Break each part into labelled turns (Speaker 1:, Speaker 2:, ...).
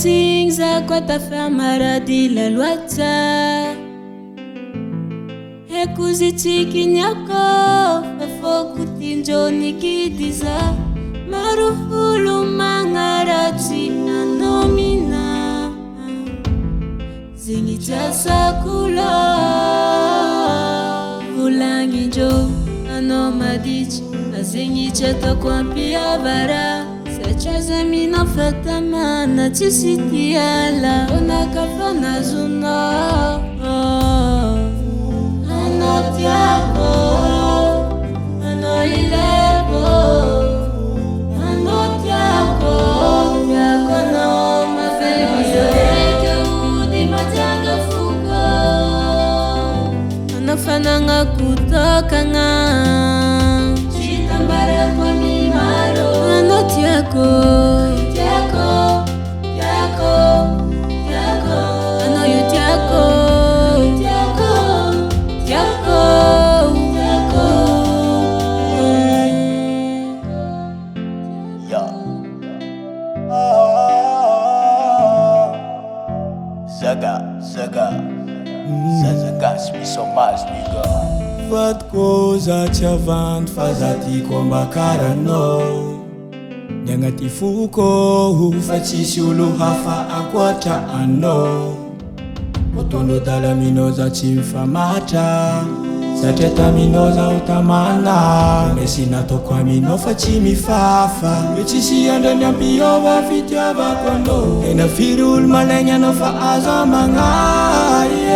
Speaker 1: Things kwa tafamaradi la lwata hekuzitiki nyako fafokutinjo nikidiza maruhulu mangarati anomina zingitasa kula vulangijo anomadichi azingichata kwampia bara Sachaza mina fatama na tisitiala Ona kafana zuna Ano tiako Ano ilebo Ano tiako Tiako no mafelizo Eke udi matanga fuko Ano fananga kutoka nga Chitambara kwa mimaro Tiako, Tiako, Tiako, Tiako. I know you Tiako, Tiako, Tiako, Tiako.
Speaker 2: Yeah. Zaga. Zaga, me so much, nigga.
Speaker 3: Vad cosa ci avanti fazati come carano Nyangati fuko fatsisy olo hafa akoatra anao Otondo dala minoza tsy mifamatra Satria taminao zaho tamana Mesy nataoko aminao fa tsy mifafa Hoe tsisy andrany ampiova fitiavako anao Tena firy olo malaigna anao fa aza magnahy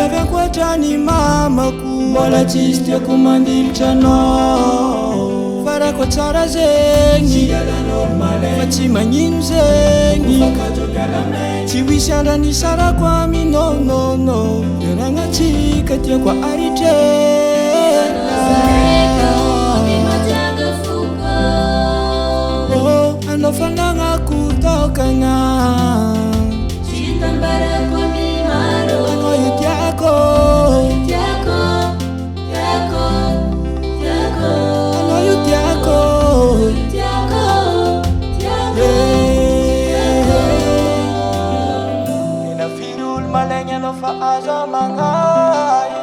Speaker 3: Avy ankoatrany mamako Mbola tsisy tiako mandilitra anao Farako tsara zegny fa tsy magnino zegny Tsy wisy andrany sarako aminao no Ragnatsika tiako aritrena Oh, anao fanagnako tokagna Anao io tiako Malenya no fa aza magnahy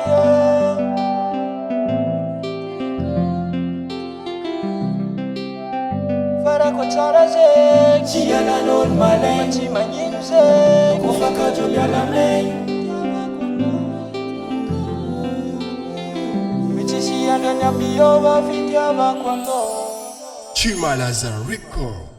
Speaker 3: Farako tsara zegny Tsy alan'olo maleny Tsy magnino zegny Kofa kajo miala amegny Hoe tsisy andrany ampiova fitiavako anao
Speaker 4: Chimalaza Record.